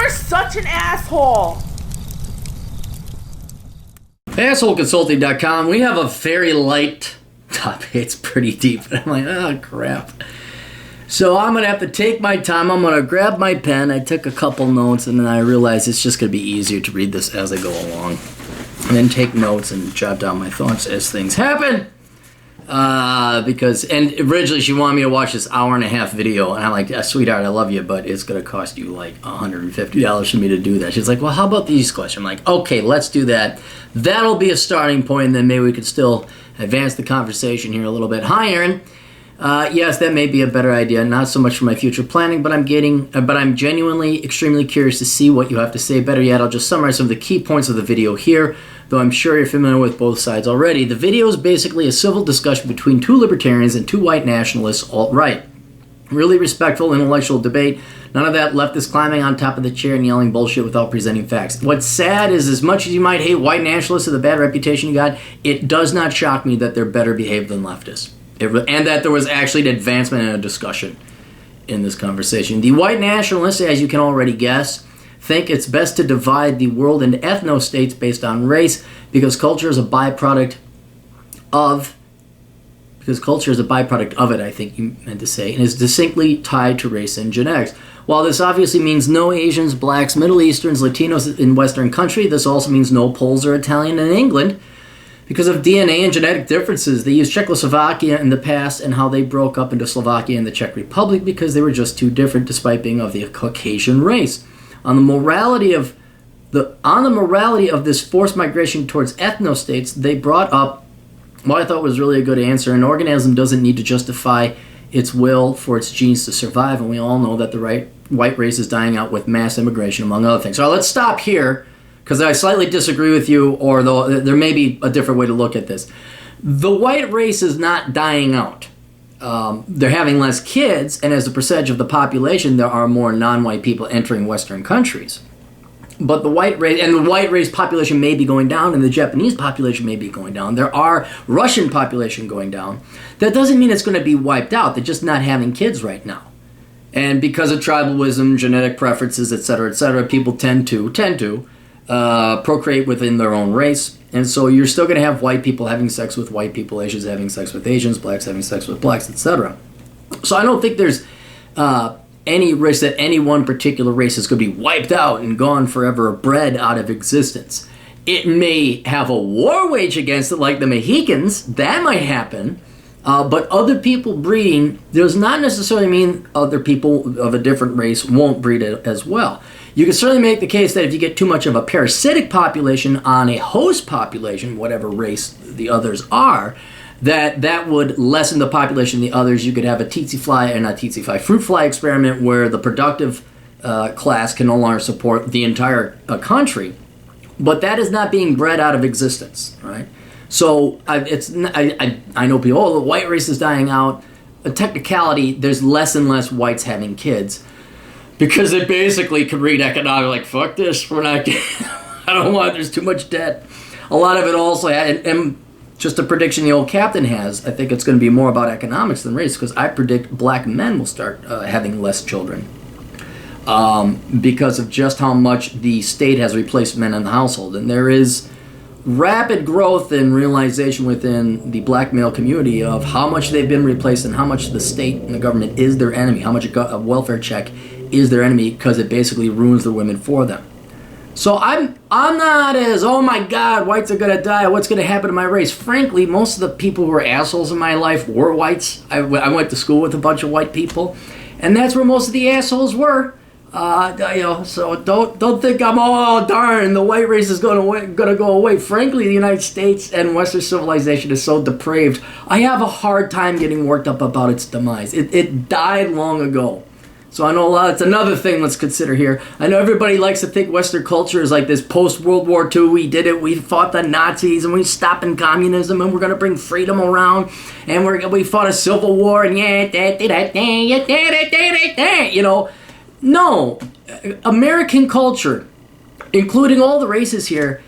You're such an asshole. AssholeConsulting.com. We have a very light topic. It's pretty deep. I'm like, oh, crap. So I'm going to have to take my time. I'm going to grab my pen. I took a couple notes, and then I realized it's just going to be easier to read this as I go along. And then take notes and jot down my thoughts as things happen. And originally she wanted me to watch this hour-and-a-half video, and I'm like, sweetheart, I love you, but it's going to cost you like $150 for me to do that. She's like, well, how about these questions? I'm like, okay, let's do that. That'll be a starting point, and then maybe we could still advance the conversation here a little bit. Hi, Aaron. Yes, that may be a better idea. Not so much for my future planning, but I'm genuinely extremely curious to see what you have to say. Better yet, I'll just summarize some of the key points of the video here, though I'm sure you're familiar with both sides already. The video is basically a civil discussion between two libertarians and two white nationalists, alt-right. Really respectful, intellectual debate. None of that leftist climbing on top of the chair and yelling bullshit without presenting facts. What's sad is, as much as you might hate white nationalists or the bad reputation you got, it does not shock me that they're better behaved than leftists. And that there was actually an advancement and a discussion in this conversation. The white nationalists, as you can already guess, think it's best to divide the world into ethnostates based on race because culture is a byproduct of it, I think you meant to say, and is distinctly tied to race and genetics. While this obviously means no Asians, blacks, Middle Easterns, Latinos in Western country, this also means no Poles or Italian in England. Because of DNA and genetic differences, they used Czechoslovakia in the past and how they broke up into Slovakia and the Czech Republic because they were just too different despite being of the Caucasian race. On the morality of this forced migration towards ethnostates, they brought up what I thought was really a good answer. An organism doesn't need to justify its will for its genes to survive, and we all know that the white race is dying out with mass immigration, among other things. So let's stop here, because I slightly disagree with you, or though there may be a different way to look at this. The white race is not dying out. They're having less kids, and as a percentage of the population, there are more non-white people entering Western countries. But the white race population may be going down, and the Japanese population may be going down. There are Russian population going down. That doesn't mean it's going to be wiped out. They're just not having kids right now. And because of tribalism, genetic preferences, etc., people tend to procreate within their own race. And so you're still going to have white people having sex with white people, Asians having sex with Asians, blacks having sex with blacks, etc. So I don't think there's any risk that any one particular race is going to be wiped out and gone forever, bred out of existence. It may have a war wage against it, like the Mohicans. That might happen. But other people breeding does not necessarily mean other people of a different race won't breed as well. You can certainly make the case that if you get too much of a parasitic population on a host population, whatever race the others are, that would lessen the population of the others. You could have a fruit fly experiment where the productive class can no longer support the entire country. But that is not being bred out of existence, right? So I know people, the white race is dying out. A technicality, there's less and less whites having kids because they basically can read economics like, fuck this, we're not getting, I don't want, there's too much debt. A lot of it also, and just a prediction the old captain has, I think it's going to be more about economics than race, because I predict black men will start having less children because of just how much the state has replaced men in the household. And there is rapid growth and realization within the black male community of how much they've been replaced and how much the state and the government is their enemy, how much a welfare check is their enemy, because it basically ruins the women for them. So I'm not as, oh my God, whites are going to die, what's going to happen to my race? Frankly, most of the people who were assholes in my life were whites. I went to school with a bunch of white people, and that's where most of the assholes were. So don't think I'm, oh darn, the white race is going to go away. Frankly, the United States and Western civilization is so depraved, I have a hard time getting worked up about its demise. It died long ago. So I know it's another thing let's consider here. I know everybody likes to think Western culture is like this post-World War II. We did it. We fought the Nazis, and we stopped in communism, and we're going to bring freedom around, and we fought a civil war, and no. American culture, including all the races here,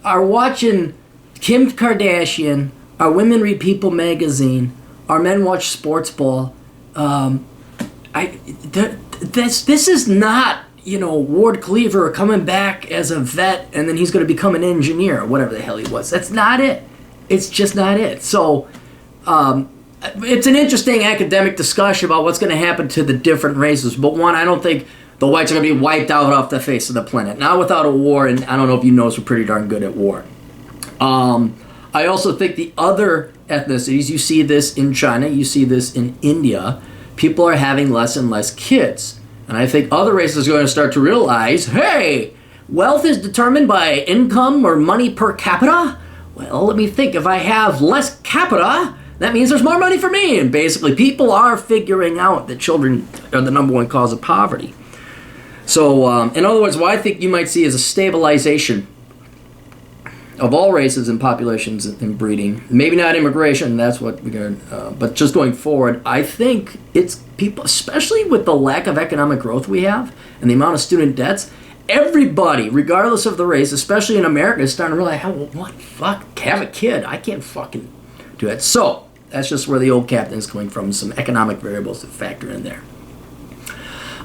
are watching Kim Kardashian, our women read People magazine, our men watch sports ball. This is not Ward Cleaver coming back as a vet and then he's going to become an engineer or whatever the hell he was. That's not it. It's just not it. So it's an interesting academic discussion about what's going to happen to the different races. But one, I don't think the whites are going to be wiped out off the face of the planet. Not without a war, and I don't know if you notice we're pretty darn good at war. I also think the other ethnicities, you see this in China, you see this in India, people are having less and less kids. And I think other races are going to start to realize, hey, wealth is determined by income or money per capita. Well, let me think. If I have less capita, that means there's more money for me. And basically, people are figuring out that children are the number one cause of poverty. So, in other words, what I think you might see is a stabilization of all races and populations in breeding. Maybe not immigration, that's what we're going to, but just going forward, I think it's people, especially with the lack of economic growth we have and the amount of student debts, everybody, regardless of the race, especially in America, is starting to realize, what the fuck, have a kid? I can't fucking do it. So, that's just where the old captain is coming from, some economic variables to factor in there.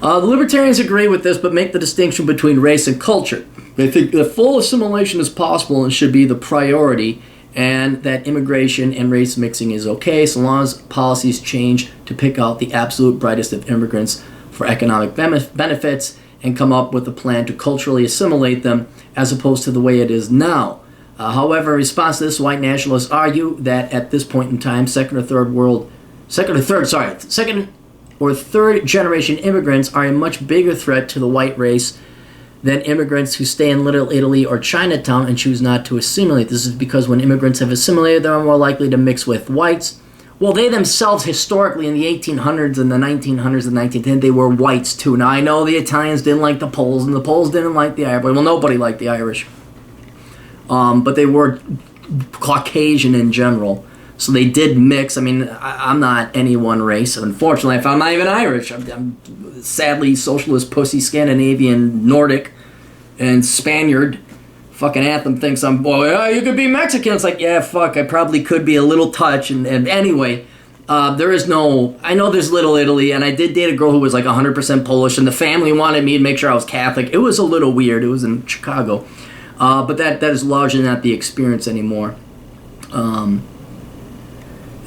The libertarians agree with this, but make the distinction between race and culture. They think that full assimilation is possible and should be the priority, and that immigration and race mixing is okay so long as policies change to pick out the absolute brightest of immigrants for economic benefits and come up with a plan to culturally assimilate them as opposed to the way it is now. However, in response to this, white nationalists argue that at this point in time, second or third generation immigrants are a much bigger threat to the white race than immigrants who stay in Little Italy or Chinatown and choose not to assimilate. This is because when immigrants have assimilated, they're more likely to mix with whites. Well, they themselves historically in the 1800s and the 1900s and 1910s, they were whites too. Now, I know the Italians didn't like the Poles and the Poles didn't like the Irish. Well, nobody liked the Irish. But they were Caucasian in general. So they did mix. I mean, I'm not any one race. Unfortunately, I'm not even Irish. I'm sadly socialist, pussy, Scandinavian, Nordic, and Spaniard. Fucking Anthem thinks I'm, you could be Mexican. It's like, yeah, fuck, I probably could be a little touch. And anyway, there is no, I know there's Little Italy, and I did date a girl who was like 100% Polish, and the family wanted me to make sure I was Catholic. It was a little weird. It was in Chicago. But that is largely not the experience anymore.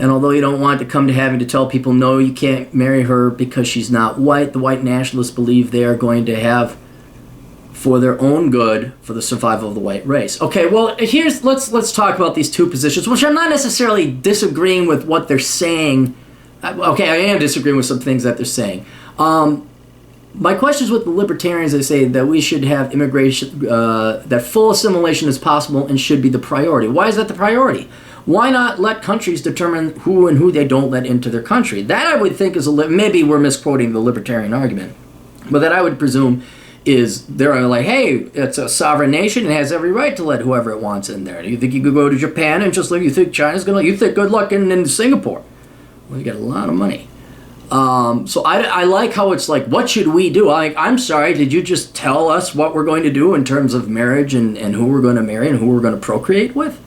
And although you don't want to come to having to tell people, no, you can't marry her because she's not white, the white nationalists believe they are going to have, for their own good, for the survival of the white race. Okay, well, let's talk about these two positions, which I'm not necessarily disagreeing with what they're saying. Okay, I am disagreeing with some things that they're saying. My question is with the libertarians. They say that we should have immigration, that full assimilation is possible and should be the priority. Why is that the priority? Why not let countries determine who and who they don't let into their country? That I would think is maybe we're misquoting the libertarian argument, but that I would presume is they're like, hey, it's a sovereign nation and has every right to let whoever it wants in there. Do you think you could go to Japan and just like you think China's gonna? You think good luck in Singapore? Well, you got a lot of money. So I like how it's like, what should we do? I'm sorry, did you just tell us what we're going to do in terms of marriage and who we're going to marry and who we're going to procreate with?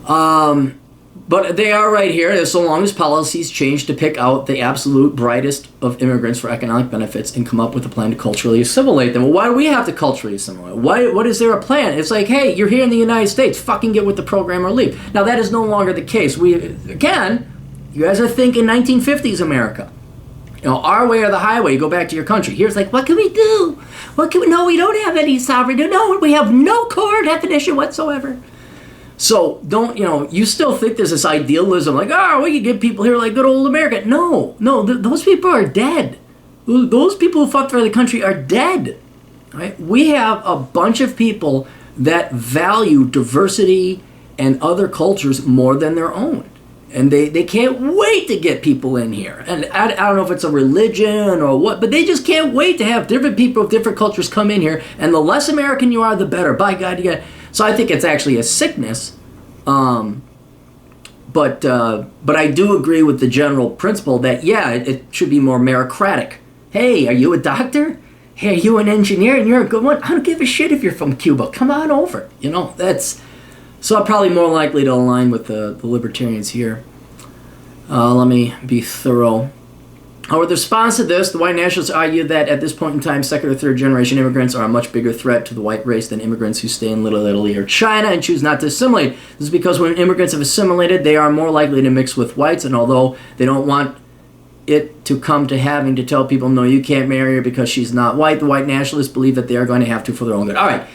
But they are right here, so long as policies change to pick out the absolute brightest of immigrants for economic benefits and come up with a plan to culturally assimilate them. Well, why do we have to culturally assimilate? What is there a plan? It's like, hey, you're here in the United States, fucking get with the program or leave. Now, that is no longer the case. You guys are thinking 1950s America. Our way or the highway, go back to your country. Here's like, what can we do? No, we don't have any sovereignty. No, we have no core definition whatsoever. So you still think there's this idealism like, we can get people here like good old America. No, those people are dead. Those people who fought for the country are dead. Right? We have a bunch of people that value diversity and other cultures more than their own. And they can't wait to get people in here. And I don't know if it's a religion or what, but they just can't wait to have different people of different cultures come in here. And the less American you are, the better. By God, you got. So I think it's actually a sickness. But I do agree with the general principle that, it should be more meritocratic. Hey, are you a doctor? Hey, are you an engineer and you're a good one? I don't give a shit if you're from Cuba. Come on over. That's... So I'm probably more likely to align with the libertarians here. Let me be thorough. With response to this, the white nationalists argue that at this point in time, second or third generation immigrants are a much bigger threat to the white race than immigrants who stay in Little Italy or China and choose not to assimilate. This is because when immigrants have assimilated, they are more likely to mix with whites, and although they don't want it to come to having to tell people, no, you can't marry her because she's not white, the white nationalists believe that they are going to have to for their own good. All right,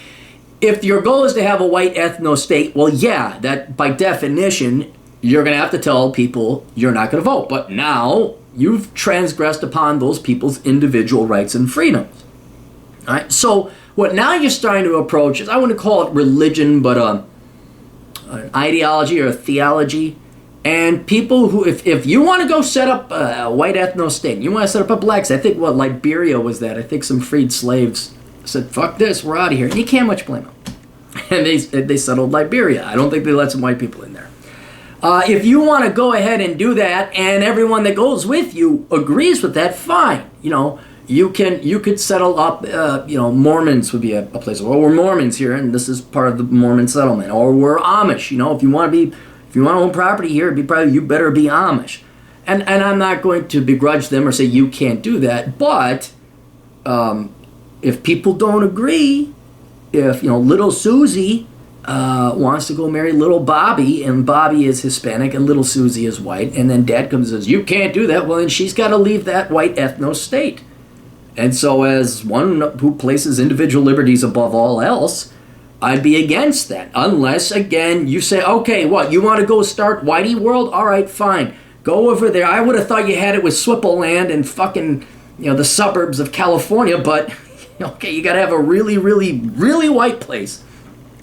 if your goal is to have a white ethnostate, well, yeah, that by definition, you're going to have to tell people you're not going to vote. But now you've transgressed upon those people's individual rights and freedoms. All right, so what now you're starting to approach is, I wouldn't call it religion, but an ideology or a theology. And people who, if you want to go set up a white ethnostate, you want to set up a black state, I think Liberia was that. I think some freed slaves said, fuck this, we're out of here. And you can't much blame them. And they settled Liberia. I don't think they let some white people in there. If you want to go ahead and do that, and everyone that goes with you agrees with that, fine. You could settle up. Mormons would be a place. Well, we're Mormons here, and this is part of the Mormon settlement. Or we're Amish. If you want to own property here, you better be Amish. And I'm not going to begrudge them or say you can't do that. But if people don't agree, if little Susie wants to go marry little Bobby, and Bobby is Hispanic and little Susie is white, and then Dad comes and says, you can't do that, well, then she's got to leave that white ethnostate. And so as one who places individual liberties above all else, I'd be against that. Unless, again, you say, okay, what, you want to go start Whitey World? All right, fine. Go over there. I would have thought you had it with Swipple Land and fucking, the suburbs of California, but, okay, you got to have a really, really, really white place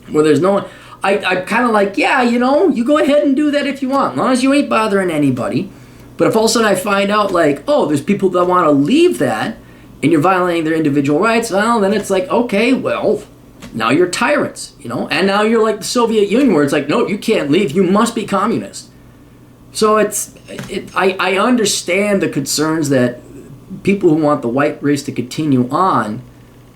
where there's no one. I'm kind of like, yeah, you go ahead and do that if you want, as long as you ain't bothering anybody. But if all of a sudden I find out, like, oh, there's people that want to leave that, and you're violating their individual rights, well, then it's like, okay, well, now you're tyrants, and now you're like the Soviet Union, where it's like, no, you can't leave, you must be communist. So I understand the concerns that people who want the white race to continue on,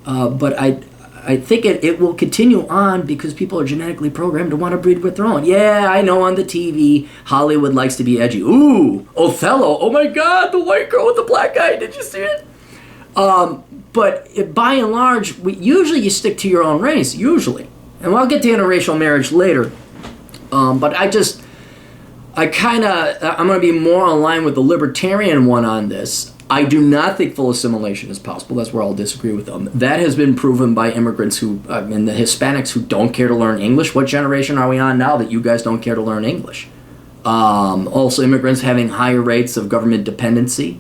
but I think it will continue on because people are genetically programmed to want to breed with their own. Yeah, I know on the TV, Hollywood likes to be edgy. Ooh, Othello, oh my God, the white girl with the black guy, did you see it? But by and large, usually you stick to your own race, usually. And I'll get to interracial marriage later. But I'm going to be more aligned with the Libertarian one on this. I do not think full assimilation is possible. That's where I'll disagree with them. That has been proven by immigrants and the Hispanics who don't care to learn English. What generation are we on now that you guys don't care to learn English? Also, immigrants having higher rates of government dependency.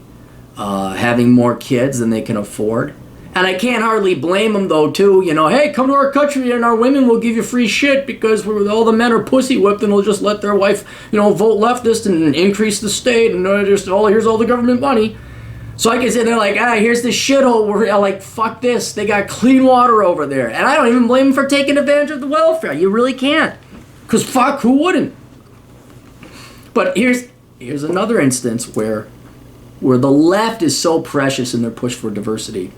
Having more kids than they can afford. And I can't hardly blame them, though, too. Hey, come to our country and our women will give you free shit because all the men are pussy whipped and they'll just let their wife, vote leftist and increase the state and here's all the government money. So I can say they're like, here's this shithole where like, fuck this. They got clean water over there. And I don't even blame them for taking advantage of the welfare. You really can't. Because fuck, who wouldn't? But here's another instance where the left is so precious in their push for diversity.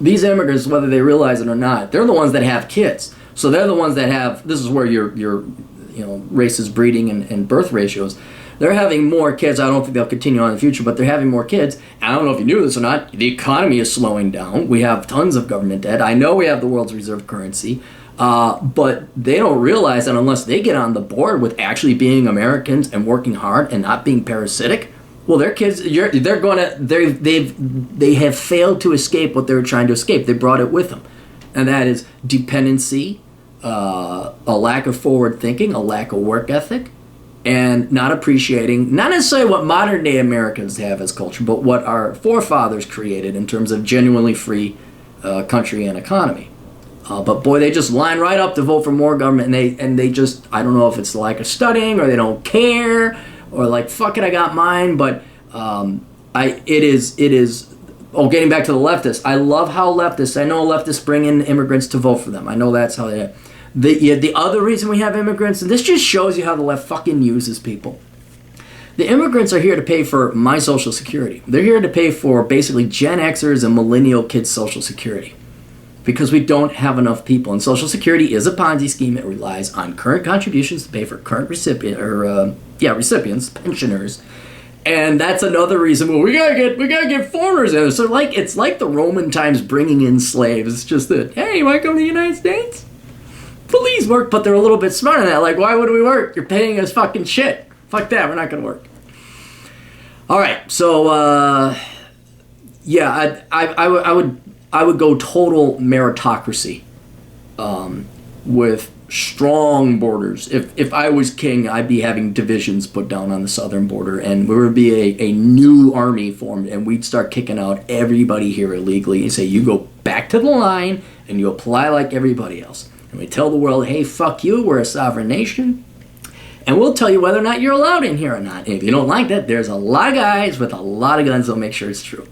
These immigrants, whether they realize it or not, they're the ones that have kids. So they're the ones that have, this is where your racist breeding and birth ratios, they're having more kids. I don't think they'll continue on in the future, but they're having more kids. I don't know if you knew this or not, the economy is slowing down. We have tons of government debt. I know we have the world's reserve currency, but they don't realize that unless they get on the board with actually being Americans and working hard and not being parasitic, well, their kids, they have failed to escape what they were trying to escape. They brought it with them. And that is dependency, a lack of forward thinking, a lack of work ethic, and not appreciating, not necessarily what modern day Americans have as culture, but what our forefathers created in terms of genuinely free country and economy. But boy, they just line right up to vote for more government, and they just, I don't know if it's the lack of studying or they don't care, or like, fuck it, I got mine, but it is, getting back to the leftists, I love how leftists, I know leftists bring in immigrants to vote for them. I know that's how they, the other reason we have immigrants, and this just shows you how the left fucking uses people. The immigrants are here to pay for my Social Security. They're here to pay for basically Gen Xers and millennial kids' Social Security. Because we don't have enough people. And Social Security is a Ponzi scheme. It relies on current contributions to pay for current recipients, pensioners. And that's another reason. Well, we gotta get foreigners in. So it's like the Roman times bringing in slaves. It's just that, hey, you want to come to the United States? Please work, but they're a little bit smarter than that. Like, why would we work? You're paying us fucking shit. Fuck that. We're not gonna work. All right. So yeah, I would go total meritocracy, with strong borders. If I was king, I'd be having divisions put down on the southern border, and there would be a new army formed, and we'd start kicking out everybody here illegally and say, you go back to the line and you apply like everybody else. And we tell the world, hey, fuck you, we're a sovereign nation, and we'll tell you whether or not you're allowed in here or not. And if you don't like that, there's a lot of guys with a lot of guns that'll make sure it's true.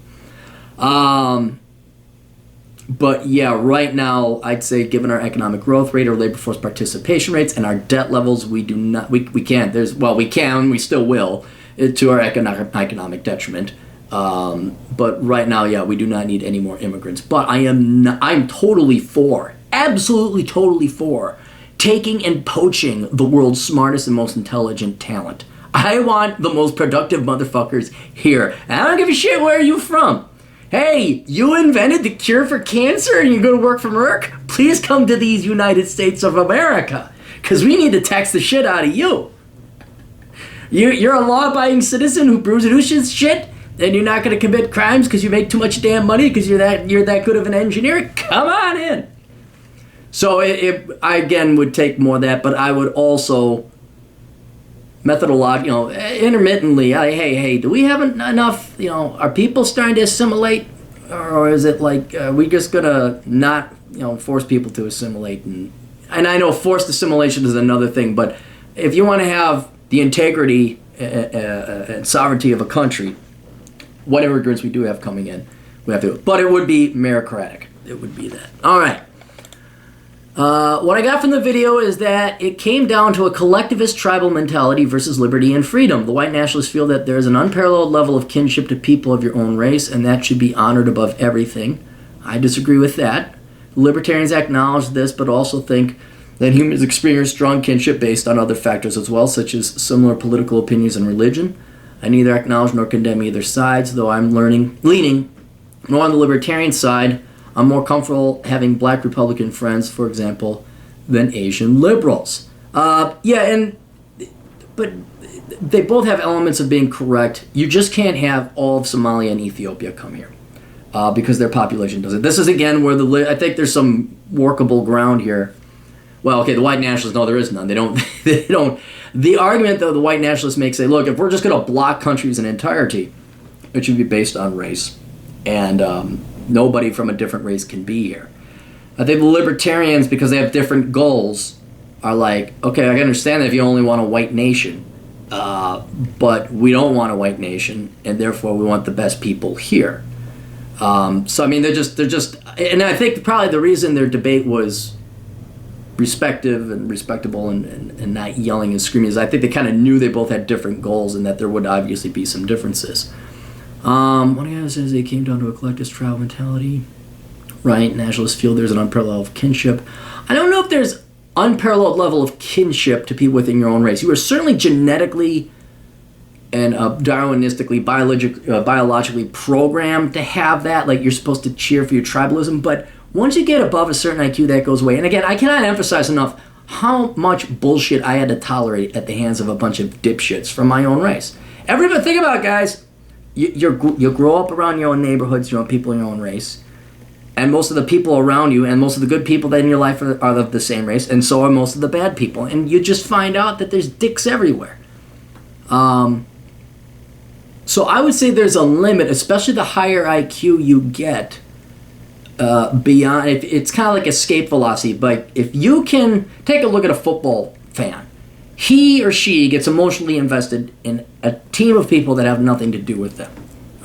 But yeah, right now, I'd say given our economic growth rate, our labor force participation rates, and our debt levels, we can't, we still will, to our economic detriment. But right now, yeah, we do not need any more immigrants. But I'm totally for, absolutely totally for, taking and poaching the world's smartest and most intelligent talent. I want the most productive motherfuckers here. And I don't give a shit where you're from. Hey, you invented the cure for cancer and you're going to work for Merck? Please come to these United States of America, because we need to tax the shit out of you. You're a law-abiding citizen who produces shit, and you're not going to commit crimes because you make too much damn money because you're that good of an engineer? Come on in. So I again would take more of that, but I would also intermittently, hey, do we have enough, are people starting to assimilate, or is it like, we just gonna not, force people to assimilate? And I know forced assimilation is another thing, but if you want to have the integrity and sovereignty of a country, what immigrants we do have coming in, we have to, but it would be meritocratic. It would be that. All right. What I got from the video is that it came down to a collectivist tribal mentality versus liberty and freedom. The white nationalists feel that there is an unparalleled level of kinship to people of your own race, and that should be honored above everything. I disagree with that. Libertarians acknowledge this, but also think that humans experience strong kinship based on other factors as well, such as similar political opinions and religion. I neither acknowledge nor condemn either sides, though I'm leaning more on the libertarian side. I'm more comfortable having black Republican friends, for example, than Asian liberals. But they both have elements of being correct. You just can't have all of Somalia and Ethiopia come here because their population doesn't. This is, again, where I think there's some workable ground here. Well, okay, the white nationalists, no, there is none. They don't. The argument, though, the white nationalists make say, look, if we're just going to block countries in entirety, it should be based on race. And nobody from a different race can be here. I think the libertarians, because they have different goals, are like, okay, I can understand that if you only want a white nation, but we don't want a white nation, and therefore we want the best people here. So I mean, they're just, and I think probably the reason their debate was respectable and not yelling and screaming is I think they kind of knew they both had different goals and that there would obviously be some differences. One guy says they came down to a collectivist tribal mentality. Right, nationalists feel there's an unparalleled kinship. I don't know if there's unparalleled level of kinship to people within your own race. You are certainly genetically and Darwinistically, biologically programmed to have that. Like, you're supposed to cheer for your tribalism, but once you get above a certain IQ, that goes away. And again, I cannot emphasize enough how much bullshit I had to tolerate at the hands of a bunch of dipshits from my own race. Everybody, think about it, guys. You grow up around your own neighborhoods, your own people in your own race, and most of the people around you and most of the good people that in your life are of the same race, and so are most of the bad people. And you just find out that there's dicks everywhere. So I would say there's a limit, especially the higher IQ you get, beyond. It's kind of like escape velocity, but if you can take a look at a football fan, he or she gets emotionally invested in a team of people that have nothing to do with them.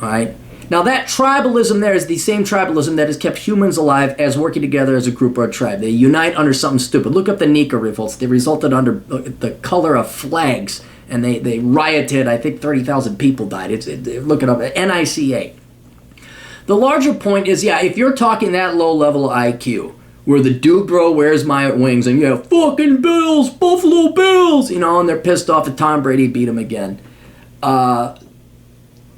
All right? Now, that tribalism there is the same tribalism that has kept humans alive as working together as a group or a tribe. They unite under something stupid. Look up the Nika revolts. They resulted under the color of flags, and they rioted. I think 30,000 people died. Look it up. NICA. The larger point is, yeah, if you're talking that low level of IQ, where the dude bro wears my wings and you have fucking Bills, Buffalo Bills, and they're pissed off that Tom Brady beat him again.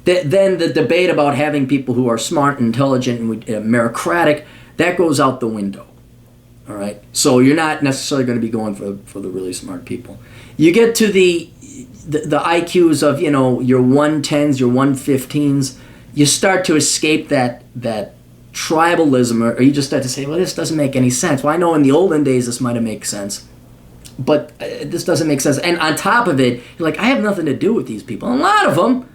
then the debate about having people who are smart, intelligent, and meritocratic, that goes out the window. All right, so you're not necessarily going to be going for the really smart people. You get to the IQs of, you know, your 110s, your 115s, you start to escape that tribalism, or you just start to say, well, this doesn't make any sense. Well, I know in the olden days this might have made sense, but this doesn't make sense. And on top of it, you're like, I have nothing to do with these people. And a lot of them,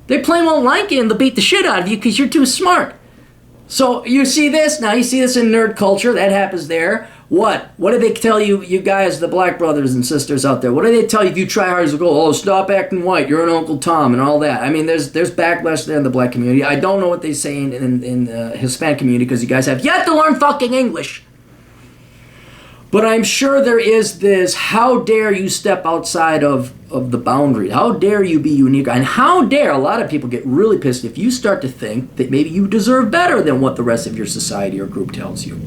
they plain won't like you and they'll beat the shit out of you because you're too smart. So you see this, now you see this in nerd culture, that happens there. What do they tell you, you guys, the black brothers and sisters out there? What do they tell you if you try hard? You go, oh, stop acting white, you're an Uncle Tom, and all that. I mean, there's backlash there in the black community. I don't know what they say in the Hispanic community because you guys have yet to learn fucking English. But I'm sure there is this, how dare you step outside of the boundary? How dare you be unique? And how dare, a lot of people get really pissed if you start to think that maybe you deserve better than what the rest of your society or group tells you.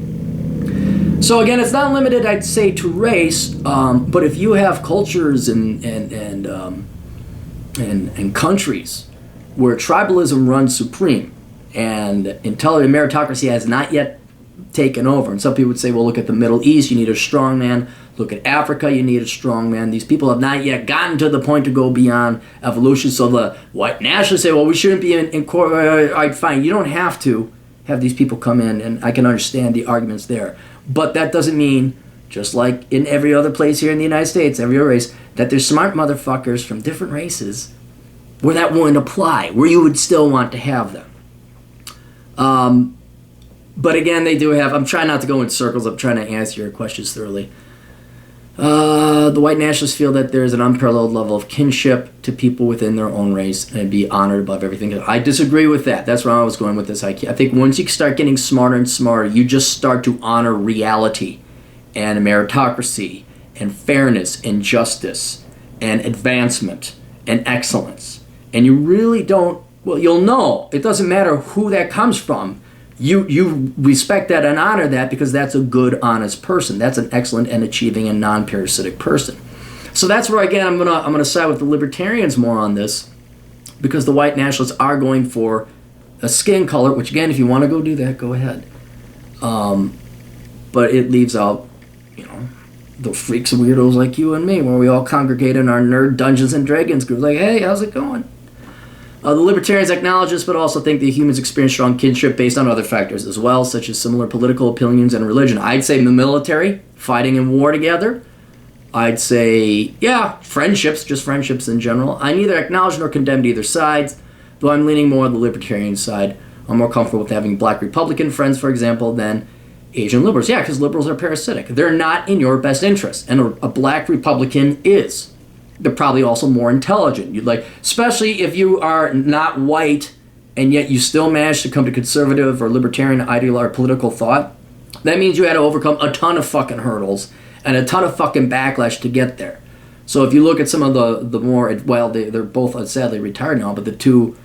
So again, it's not limited, I'd say, to race, but if you have cultures and countries where tribalism runs supreme and intelligent meritocracy has not yet taken over, and some people would say, well, look at the Middle East, you need a strong man. Look at Africa, you need a strong man. These people have not yet gotten to the point to go beyond evolution. So the white nationalists say, well, we shouldn't be in court. All right, fine, you don't have to have these people come in, and I can understand the arguments there. But that doesn't mean, just like in every other place here in the United States, every other race, that there's smart motherfuckers from different races where that wouldn't apply, where you would still want to have them. But again, they do have, I'm trying not to go in circles, I'm trying to answer your questions thoroughly. The white nationalists feel that there is an unparalleled level of kinship to people within their own race and be honored above everything. I disagree with that. That's where I was going with this. I think once you start getting smarter and smarter, you just start to honor reality and meritocracy and fairness and justice and advancement and excellence. And you really don't, well, you'll know. It doesn't matter who that comes from. You respect that and honor that because that's a good, honest person. That's an excellent and achieving and non-parasitic person. So that's where, again, I'm gonna side with the libertarians more on this, because the white nationalists are going for a skin color, which, again, if you want to go do that, go ahead. But it leaves out, you know, the freaks and weirdos like you and me, where we all congregate in our nerd Dungeons and Dragons group. Like, hey, how's it going? The libertarians acknowledge this, but also think that humans experience strong kinship based on other factors as well, such as similar political opinions and religion. I'd say the military, fighting in war together. I'd say, yeah, friendships, just friendships in general. I neither acknowledge nor condemn either sides, though I'm leaning more on the libertarian side. I'm more comfortable with having black Republican friends, for example, than Asian liberals. Yeah, because liberals are parasitic. They're not in your best interest, and a black Republican is. They're probably also more intelligent. You'd like, especially if you are not white and yet you still manage to come to conservative or libertarian ideology or political thought. That means you had to overcome a ton of fucking hurdles and a ton of fucking backlash to get there. So if you look at some of the more, well, they're both sadly retired now, but the two,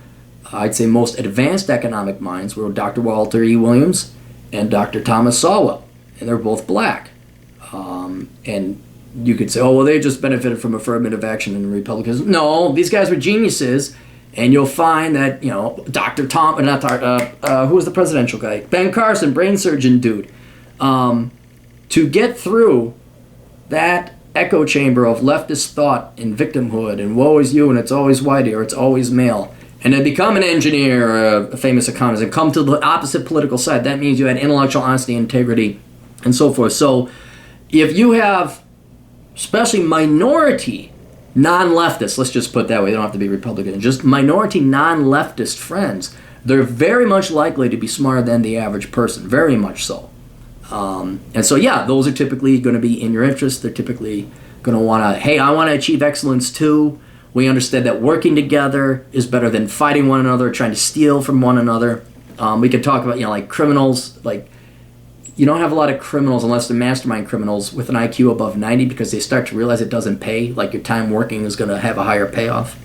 I'd say, most advanced economic minds were Dr. Walter E. Williams and Dr. Thomas Sowell, and they're both black. And you could say, oh, well, they just benefited from affirmative action in Republicans. No, these guys were geniuses, and you'll find that, you know, who was the presidential guy? Ben Carson, brain surgeon dude. To get through that echo chamber of leftist thought and victimhood and woe is you and it's always white or it's always male, and then become an engineer or a famous economist and come to the opposite political side, that means you had intellectual honesty, integrity, and so forth. So if you have especially minority non-leftists, let's just put it that way, they don't have to be Republican, just minority non-leftist friends, they're very much likely to be smarter than the average person, very much so. And so, yeah, those are typically going to be in your interest. They're typically going to want to, hey, I want to achieve excellence too. We understand that working together is better than fighting one another, trying to steal from one another. We could talk about, you know, like criminals, like, you don't have a lot of criminals unless they're mastermind criminals with an IQ above 90 because they start to realize it doesn't pay. Like your time working is going to have a higher payoff.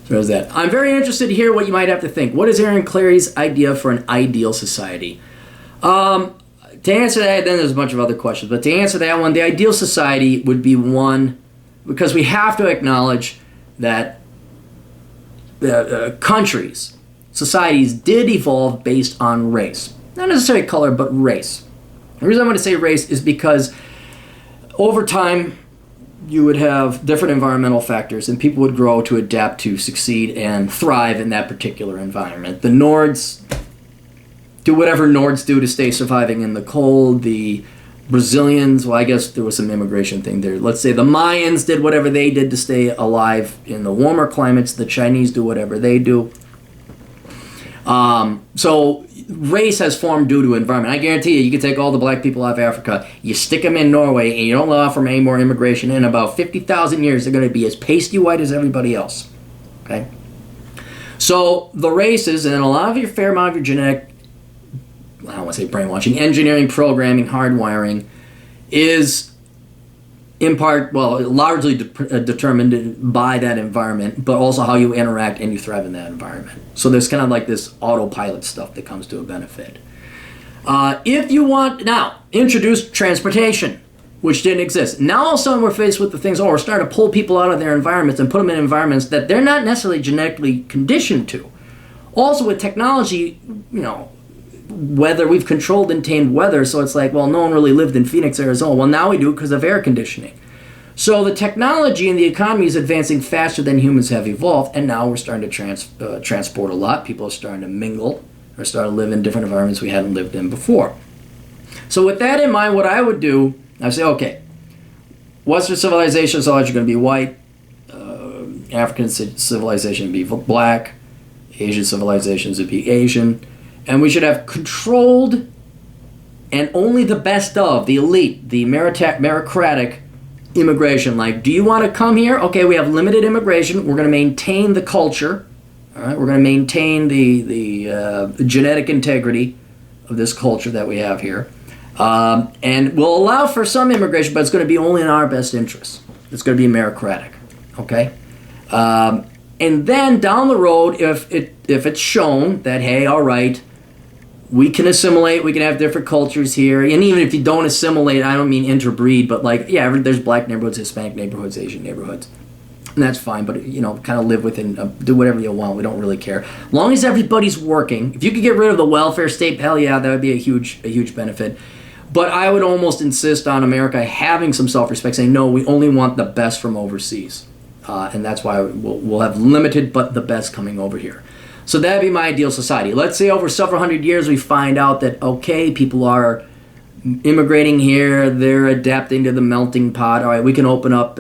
So there's that. I'm very interested to hear what you might have to think. What is Aaron Clary's idea for an ideal society? To answer that, then there's a bunch of other questions. But to answer that one, the ideal society would be one, because we have to acknowledge that countries, societies did evolve based on race. Not necessarily color, but race. The reason I want to say race is because over time, you would have different environmental factors, and people would grow to adapt to succeed and thrive in that particular environment. The Nords do whatever Nords do to stay surviving in the cold. The Brazilians, well, I guess there was some immigration thing there. Let's say the Mayans did whatever they did to stay alive in the warmer climates. The Chinese do whatever they do. So race has formed due to environment. I guarantee you can take all the black people out of Africa, you stick them in Norway, and you don't allow for any more immigration. In about 50,000 years, they're going to be as pasty white as everybody else. Okay? So the races, and a lot of your fair amount of your genetic, I don't want to say brainwashing, engineering, programming, hardwiring, is in part, well, largely determined by that environment, but also how you interact and you thrive in that environment. So there's kind of like this autopilot stuff that comes to a benefit. If you want, now, introduce transportation, which didn't exist. Now all of a sudden we're faced with the things, we're starting to pull people out of their environments and put them in environments that they're not necessarily genetically conditioned to. Also with technology, weather, we've controlled and tamed weather, so it's like, well, no one really lived in Phoenix, Arizona. Well, now we do because of air conditioning. So the technology and the economy is advancing faster than humans have evolved, and now we're starting to transport a lot. People are starting to mingle or starting to live in different environments we hadn't lived in before. So with that in mind, what I would do, I say, okay, Western civilization is always going to be white, African civilization would be black, Asian civilizations would be Asian, and we should have controlled and only the best of, the elite, the meritocratic immigration. Like, do you want to come here? Okay, we have limited immigration. We're going to maintain the culture. All right, we're going to maintain the genetic integrity of this culture that we have here. And we'll allow for some immigration, but it's going to be only in our best interest. It's going to be meritocratic. Okay? And then down the road, if it's shown that, hey, all right, we can assimilate, we can have different cultures here, and even if you don't assimilate, I don't mean interbreed, but like, yeah, there's black neighborhoods, Hispanic neighborhoods, Asian neighborhoods, and that's fine, but, kind of live within, do whatever you want, we don't really care. As long as everybody's working, if you could get rid of the welfare state, hell yeah, that would be a huge benefit. But I would almost insist on America having some self-respect, saying, no, we only want the best from overseas. And that's why we'll have limited but the best coming over here. So that'd be my ideal society. Let's say over several hundred years we find out that, okay, people are immigrating here, they're adapting to the melting pot. All right, we can open up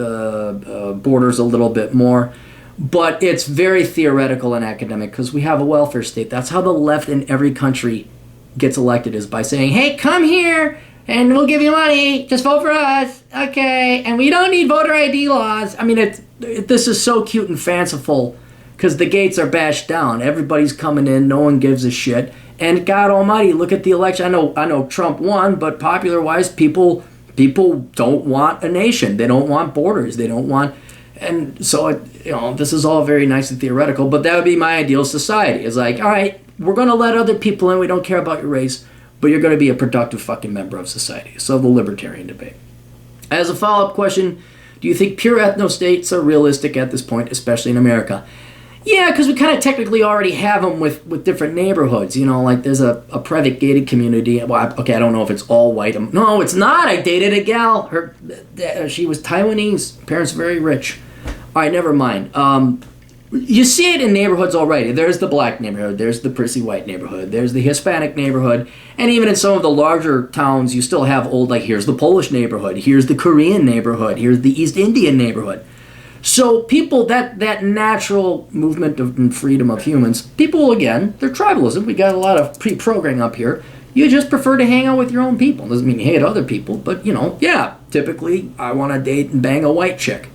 borders a little bit more. But it's very theoretical and academic because we have a welfare state. That's how the left in every country gets elected, is by saying, hey, come here and we'll give you money. Just vote for us. Okay. And we don't need voter ID laws. I mean, this is so cute and fanciful because the gates are bashed down. Everybody's coming in. No one gives a shit. And God almighty, look at the election. I know Trump won, but popular-wise, people don't want a nation. They don't want borders. They don't want... And so, this is all very nice and theoretical, but that would be my ideal society. It's like, all right, we're going to let other people in. We don't care about your race, but you're going to be a productive fucking member of society. So the libertarian debate. As a follow-up question, do you think pure ethnostates are realistic at this point, especially in America? Yeah, because we kind of technically already have them with different neighborhoods. Like there's a private gated community. Well, okay, I don't know if it's all white. No, it's not. I dated a gal. She was Taiwanese. Parents very rich. All right, never mind. You see it in neighborhoods already. There's the black neighborhood. There's the prissy white neighborhood. There's the Hispanic neighborhood. And even in some of the larger towns, you still have here's the Polish neighborhood. Here's the Korean neighborhood. Here's the East Indian neighborhood. So people, that natural movement and freedom of humans, people, again, they're tribalism. We got a lot of pre-programming up here. You just prefer to hang out with your own people. Doesn't mean you hate other people, but, yeah, typically I want to date and bang a white chick.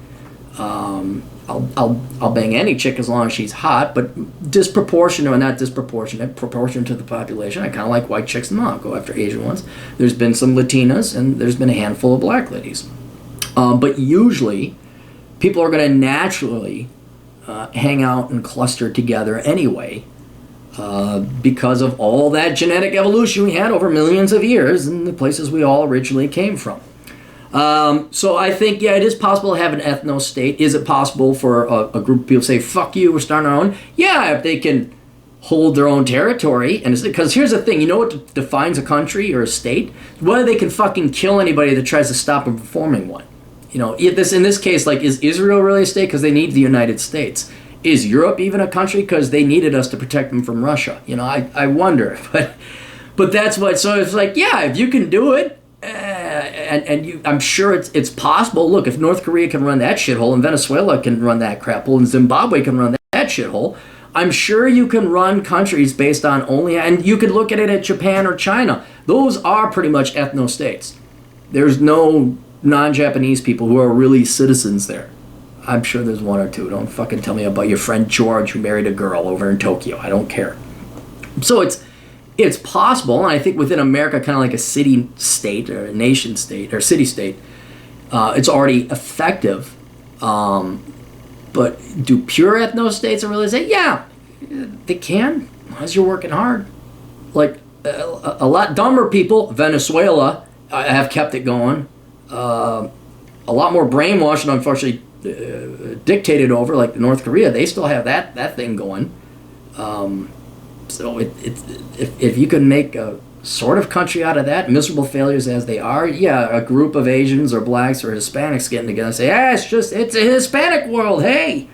I'll bang any chick as long as she's hot, but disproportionate, or not disproportionate, proportionate to the population. I kind of like white chicks, and I'll go after Asian ones. There's been some Latinas, and there's been a handful of black ladies. But usually, people are going to naturally hang out and cluster together anyway because of all that genetic evolution we had over millions of years in the places we all originally came from. So I think, yeah, it is possible to have an ethnostate. Is it possible for a group of people to say, fuck you, we're starting our own? Yeah, if they can hold their own territory. And because here's the thing, you know what defines a country or a state? Whether they can fucking kill anybody that tries to stop them from forming one. You know, in this case, like, is Israel really a state? Because they need the United States. Is Europe even a country? Because they needed us to protect them from Russia. You know, I wonder. But that's what, so it's like, yeah, if you can do it, I'm sure it's possible. Look, if North Korea can run that shithole, and Venezuela can run that crap hole, and Zimbabwe can run that shithole, I'm sure you can run countries based on only, and you could look at it at Japan or China. Those are pretty much ethnostates. There's no non-Japanese people who are really citizens there. I'm sure there's one or two. Don't fucking tell me about your friend George who married a girl over in Tokyo. I don't care. So it's possible, and I think within America, kind of like a city-state or a nation-state or city-state, it's already effective. But do pure ethnostates really say, yeah, they can, as long as you're working hard. Like, a lot dumber people, Venezuela, have kept it going. A lot more brainwashed and unfortunately dictated over, like North Korea, they still have that thing going. So if you can make a sort of country out of that, miserable failures as they are, yeah, a group of Asians or blacks or Hispanics getting together and say, it's a Hispanic world, hey!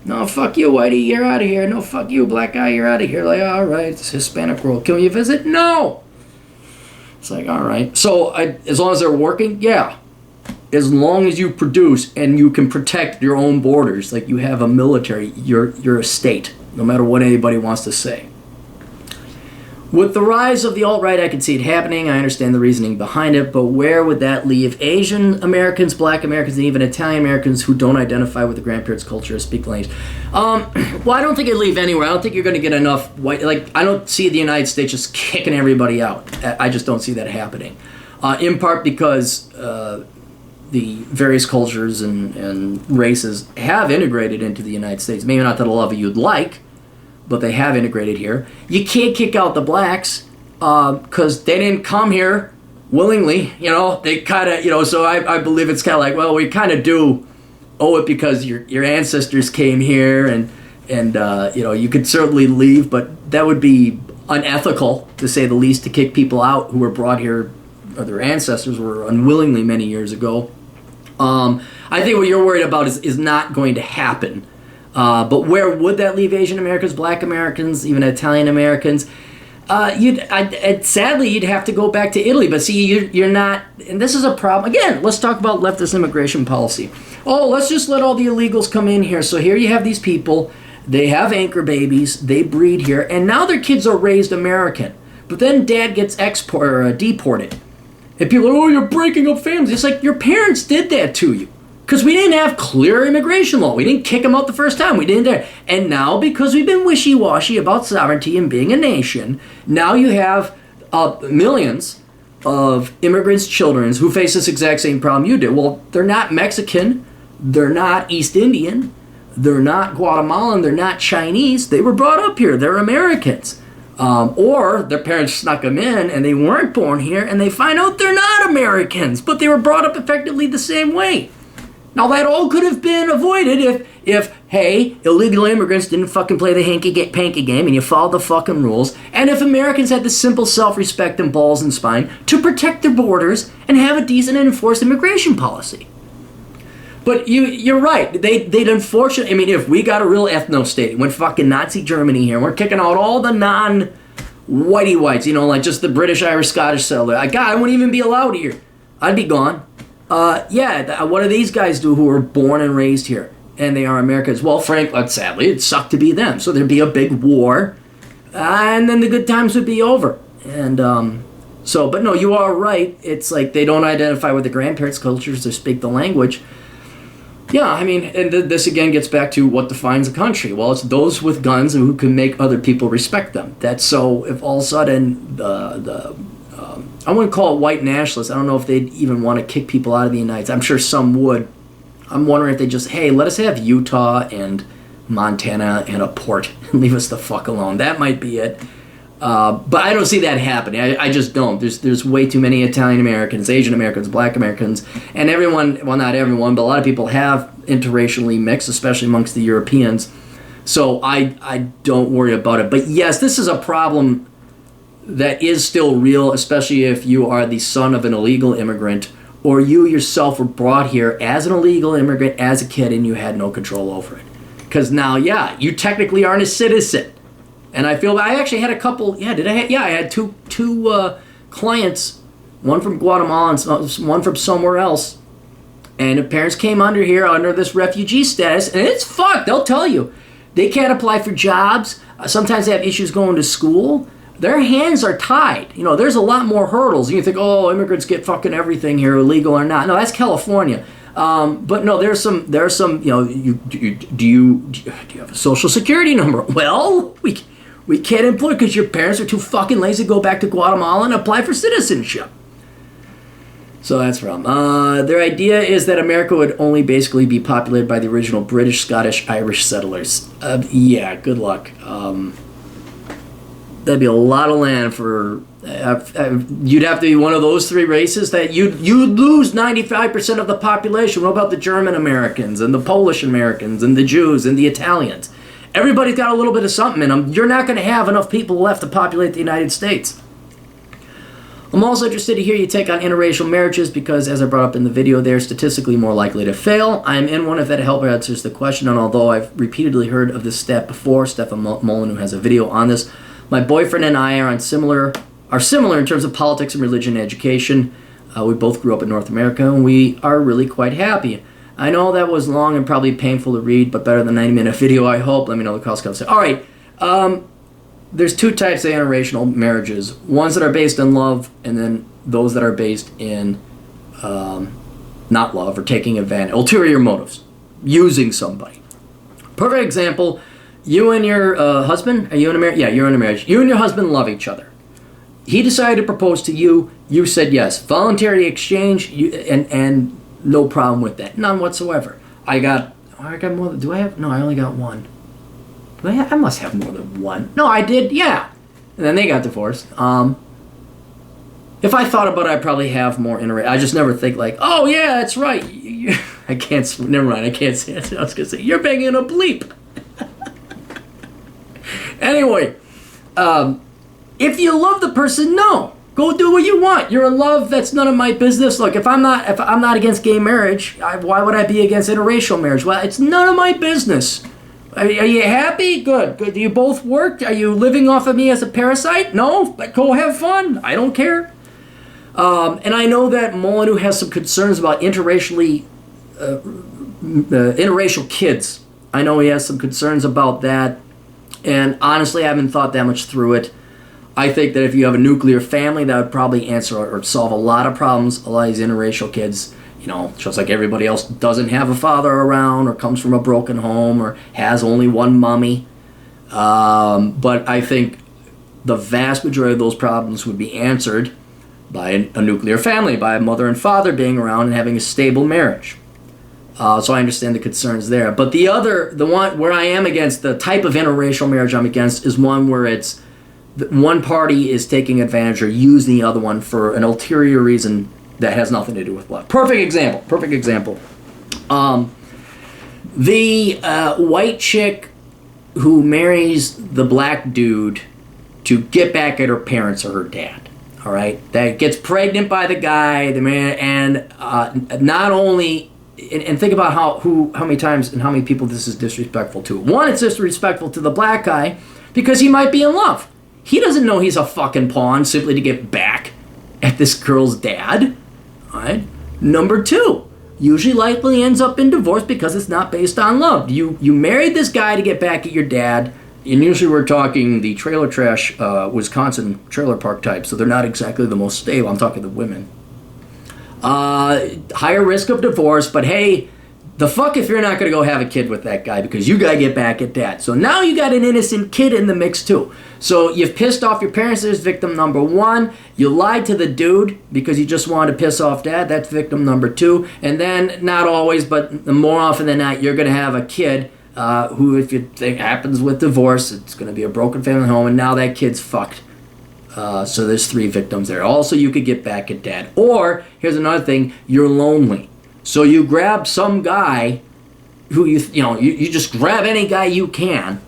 No, fuck you, whitey, you're out of here. No, fuck you, black guy, you're out of here. Like, all right, it's Hispanic world. Can you visit? No! It's like, all right. So as long as they're working, yeah. As long as you produce and you can protect your own borders, like you have a military, you're a state, no matter what anybody wants to say. With the rise of the alt-right, I can see it happening. I understand the reasoning behind it, but where would that leave Asian Americans, Black Americans, and even Italian Americans who don't identify with the grandparents' culture or speak the language? Well, I don't think it'd leave anywhere. I don't think you're going to get enough white. Like, I don't see the United States just kicking everybody out. I just don't see that happening. In part because the various cultures and races have integrated into the United States. Maybe not to the level you'd like, but they have integrated here. You can't kick out the blacks because they didn't come here willingly. You know, they kind of, you know, so I believe it's kind of like, well, we kind of do owe it because your ancestors came here and you know, you could certainly leave, but that would be unethical, to say the least, to kick people out who were brought here, or their ancestors were unwillingly many years ago. I think what you're worried about is not going to happen. But where would that leave Asian Americans, Black Americans, even Italian Americans? Sadly, you'd have to go back to Italy. But see, you're not, and this is a problem. Again, let's talk about leftist immigration policy. Oh, let's just let all the illegals come in here. So here you have these people, they have anchor babies, they breed here, and now their kids are raised American. But then dad gets deported. And people are, oh, you're breaking up families. It's like, your parents did that to you. Because we didn't have clear immigration law. We didn't kick them out the first time. We didn't. And now, because we've been wishy-washy about sovereignty and being a nation, now you have millions of immigrants' children who face this exact same problem you did. Well, they're not Mexican. They're not East Indian. They're not Guatemalan. They're not Chinese. They were brought up here. They're Americans. Or their parents snuck them in and they weren't born here and they find out they're not Americans, but they were brought up effectively the same way. Now, that all could have been avoided if hey, illegal immigrants didn't fucking play the hanky-panky game and you followed the fucking rules, and if Americans had the simple self-respect and balls and spine to protect their borders and have a decent and enforced immigration policy. But you're right. They'd unfortunately, I mean, if we got a real ethnostate, went fucking Nazi Germany here, we're kicking out all the non-whitey whites, you know, like just the British, Irish, Scottish settler. I wouldn't even be allowed here. I'd be gone. What do these guys do who were born and raised here? And they are Americans. Well, sadly, it'd suck to be them. So there'd be a big war, and then the good times would be over. And but no, you are right. It's like they don't identify with the grandparents' cultures or speak the language. Yeah, I mean, and this again gets back to what defines a country. Well, it's those with guns who can make other people respect them. That's so if all of a sudden I wouldn't call it white nationalists. I don't know if they'd even want to kick people out of the United States. I'm sure some would. I'm wondering if they just, hey, let us have Utah and Montana and a port and leave us the fuck alone. That might be it. But I don't see that happening. I just don't. There's way too many Italian Americans, Asian Americans, Black Americans, and everyone, well, not everyone, but a lot of people have interracially mixed, especially amongst the Europeans. So I don't worry about it. But yes, this is a problem that is still real, especially if you are the son of an illegal immigrant, or you yourself were brought here as an illegal immigrant as a kid and you had no control over it. Because now, yeah, you technically aren't a citizen. And I feel I actually had a couple. I had two clients, one from Guatemala and one from somewhere else. And the parents came under here under this refugee status, and it's fucked. They'll tell you, they can't apply for jobs. Sometimes they have issues going to school. Their hands are tied. You know, there's a lot more hurdles. You think, oh, immigrants get fucking everything here, illegal or not. No, that's California. But no, there's some. You know, do you have a social security number? Well, we can't employ because your parents are too fucking lazy to go back to Guatemala and apply for citizenship. So that's from. Their idea is that America would only basically be populated by the original British, Scottish, Irish settlers. Yeah, good luck. That'd be a lot of land for. You'd have to be one of those three races that you'd lose 95% of the population. What about the German Americans and the Polish Americans and the Jews and the Italians? Everybody's got a little bit of something in them. You're not going to have enough people left to populate the United States. I'm also interested to hear your take on interracial marriages because, as I brought up in the video, they're statistically more likely to fail. I'm in one if that help answers the question, and although I've repeatedly heard of this stat before, Stefan Molyneux has a video on this. My boyfriend and I are similar in terms of politics and religion and education. We both grew up in North America, and we are really quite happy. I know that was long and probably painful to read, but better than 90-minute video, I hope. Let me know the cost. All right. There's two types of interracial marriages. Ones that are based on love, and then those that are based in not love or taking advantage, ulterior motives, using somebody. Perfect example, you and your husband, are you in a marriage? Yeah, you're in a marriage. You and your husband love each other. He decided to propose to you. You said yes. Voluntary exchange, and no problem with that. None whatsoever. I got more than, do I have? No, I only got one. I must have more than one. No, I did, yeah. And then they got divorced. If I thought about it, I'd probably have more interracial. I just never think like, oh yeah, that's right. I can't, never mind, I can't say it. I was going to say, you're banging a bleep. Anyway, if you love the person, no. Go do what you want. You're in love. That's none of my business. Look, if I'm not against gay marriage, why would I be against interracial marriage? Well, it's none of my business. Are you happy? Good. Do you both work? Are you living off of me as a parasite? No. Go have fun. I don't care. And I know that Molyneux has some concerns about interracial kids. I know he has some concerns about that. And honestly, I haven't thought that much through it. I think that if you have a nuclear family, that would probably answer or solve a lot of problems. A lot of these interracial kids, you know, just like everybody else, doesn't have a father around or comes from a broken home or has only one mommy. But I think the vast majority of those problems would be answered by a nuclear family, by a mother and father being around and having a stable marriage. So I understand the concerns there. But the one where I am against, the type of interracial marriage I'm against, is one where it's one party is taking advantage or using the other one for an ulterior reason that has nothing to do with love. Perfect example. The white chick who marries the black dude to get back at her parents or her dad. All right, that gets pregnant by the guy, the man, and not only. And think about how many times and how many people this is disrespectful to. One, it's disrespectful to the black guy because he might be in love. He doesn't know he's a fucking pawn simply to get back at this girl's dad. All right. Number two, usually likely ends up in divorce because it's not based on love. You married this guy to get back at your dad, and usually we're talking the trailer trash Wisconsin trailer park type, so they're not exactly the most stable. I'm talking the women. Higher risk of divorce, but hey, the fuck if you're not going to go have a kid with that guy because you got to get back at dad. So now you got an innocent kid in the mix too. So you've pissed off your parents, there's victim number one. You lied to the dude because you just wanted to piss off dad, that's victim number two. And then, not always, but more often than not, you're going to have a kid who, if you think happens with divorce, it's going to be a broken family home, and now that kid's fucked So there's 3 victims there. Also, you could get back at dad. Or, here's another thing, you're lonely. So you grab some guy who you just grab any guy you can,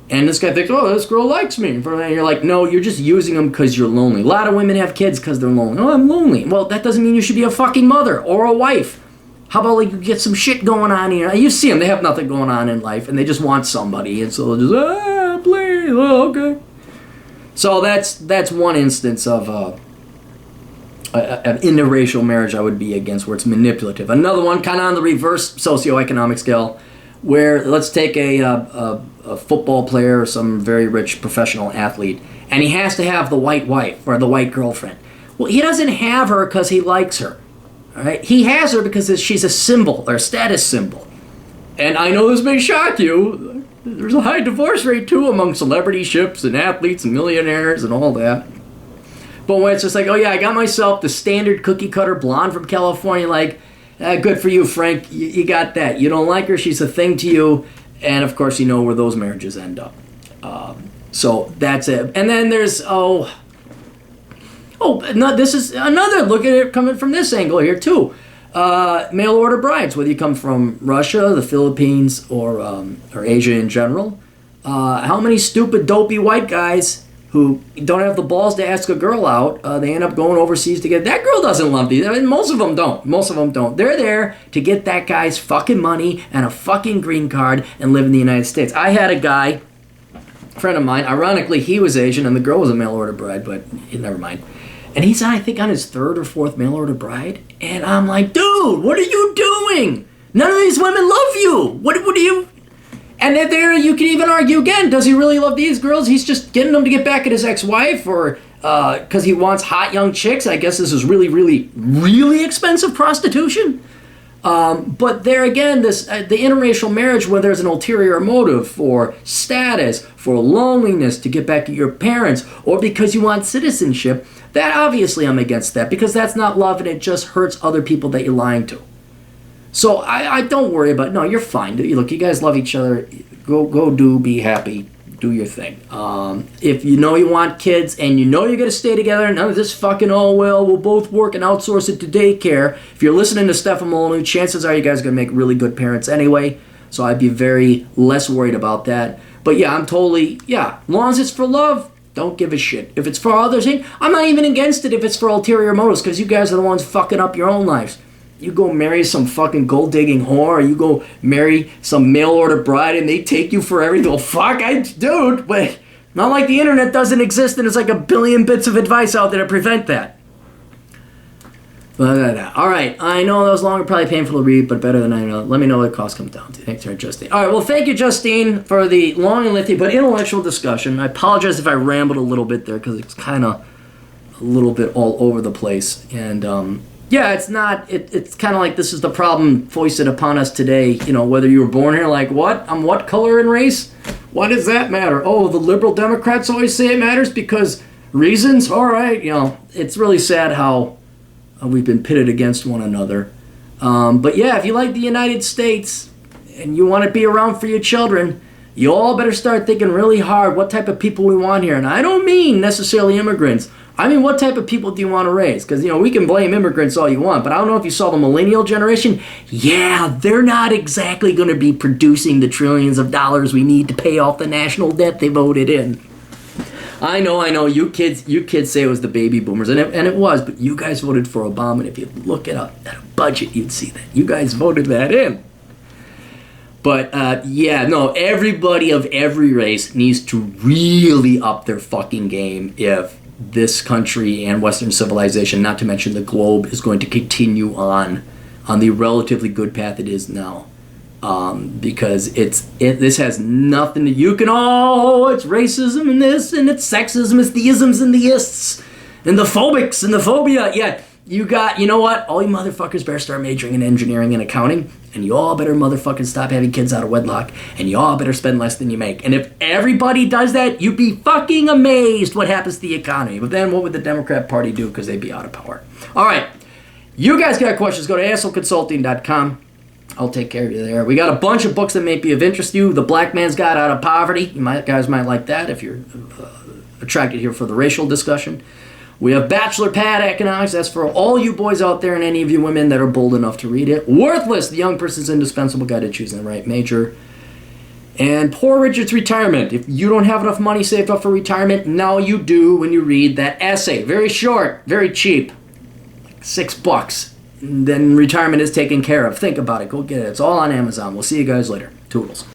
and this guy thinks, oh, this girl likes me. And you're like, no, you're just using them because you're lonely. A lot of women have kids because they're lonely. Oh, I'm lonely. Well, that doesn't mean you should be a fucking mother or a wife. How about like you get some shit going on here? You see them, they have nothing going on in life, and they just want somebody, and so they'll just, please, oh, okay. So that's one instance of an interracial marriage I would be against, where it's manipulative. Another one, kind of on the reverse socioeconomic scale, where let's take a football player or some very rich professional athlete, and he has to have the white wife or the white girlfriend. Well, he doesn't have her because he likes her. All right? He has her because she's a symbol or a status symbol. And I know this may shock you. There's a high divorce rate, too, among celebrity ships and athletes and millionaires and all that. But when it's just like, oh, yeah, I got myself the standard cookie-cutter blonde from California, like, good for you, Frank. You got that. You don't like her. She's a thing to you. And, of course, you know where those marriages end up. So that's it. And then there's, no, this is another look at it coming from this angle here, too. Mail order brides, whether you come from Russia, the Philippines, or Asia in general. How many stupid, dopey white guys who don't have the balls to ask a girl out, they end up going overseas to get... That girl doesn't love these. I mean, most of them don't. They're there to get that guy's fucking money and a fucking green card and live in the United States. I had a guy, a friend of mine, ironically, he was Asian and the girl was a mail order bride, but never mind. And he's, I think, on his 3rd or 4th mail-order bride. And I'm like, dude, what are you doing? None of these women love you. What do you... And then there you can even argue again, does he really love these girls? He's just getting them to get back at his ex-wife, or because he wants hot young chicks. I guess this is really, really, really expensive prostitution. But there again, the interracial marriage, where there's an ulterior motive for status, for loneliness, to get back at your parents, or because you want citizenship, that obviously I'm against that, because that's not love and it just hurts other people that you're lying to. So I don't worry about it. No, you're fine. Look, you guys love each other. Go be happy. Do your thing. If you know you want kids and you know you're going to stay together, none of this fucking, we'll both work and outsource it to daycare. If you're listening to Stefan Molyneux, chances are you guys are going to make really good parents anyway. So I'd be very less worried about that. But yeah, I'm totally, as long as it's for love, don't give a shit. If it's for others, I'm not even against it if it's for ulterior motives, because you guys are the ones fucking up your own lives. You go marry some fucking gold-digging whore, or you go marry some mail-order bride and they take you for everything. Well, fuck, dude, but not like the internet doesn't exist and there's like a billion bits of advice out there to prevent that. All right, I know that was long and probably painful to read, but better than I know. Let me know what the cost comes down to. Thanks, Justine. All right, well, thank you, Justine, for the long and lengthy but intellectual discussion. I apologize if I rambled a little bit there, because it's kind of a little bit all over the place. And, it's not, it's kind of like this is the problem foisted upon us today. You know, whether you were born here, like, what? I'm what color and race? Why does that matter? Oh, the liberal Democrats always say it matters because reasons? All right, it's really sad how we've been pitted against one another. But yeah, if you like the United States and you want to be around for your children, you all better start thinking really hard what type of people we want here. And I don't mean necessarily immigrants. I mean, what type of people do you want to raise? Because, we can blame immigrants all you want, but I don't know if you saw the millennial generation. Yeah, they're not exactly going to be producing the trillions of dollars we need to pay off the national debt they voted in. I know. You kids say it was the baby boomers, and it was, but you guys voted for Obama, and if you look at a budget, you'd see that. You guys voted that in. But, everybody of every race needs to really up their fucking game if this country and Western civilization, not to mention the globe, is going to continue on the relatively good path it is now. Because this has nothing to, it's racism and this, and it's sexism, it's the isms and the ists, and the phobics and the phobia. Yeah, you know what? All you motherfuckers better start majoring in engineering and accounting, and you all better motherfucking stop having kids out of wedlock, and you all better spend less than you make. And if everybody does that, you'd be fucking amazed what happens to the economy. But then what would the Democrat Party do? Because they'd be out of power. All right. You guys got questions, go to assholeconsulting.com. I'll take care of you there. We got a bunch of books that may be of interest to you. The Black Man's Guide Out of Poverty. Guys might like that if you're attracted here for the racial discussion. We have Bachelor Pad Economics. That's for all you boys out there and any of you women that are bold enough to read it. Worthless, the young person's indispensable guide to choosing the right major. And Poor Richard's Retirement. If you don't have enough money saved up for retirement, now you do when you read that essay. Very short, very cheap. Like $6. And then retirement is taken care of. Think about it. Go get it. It's all on Amazon. We'll see you guys later. Toodles.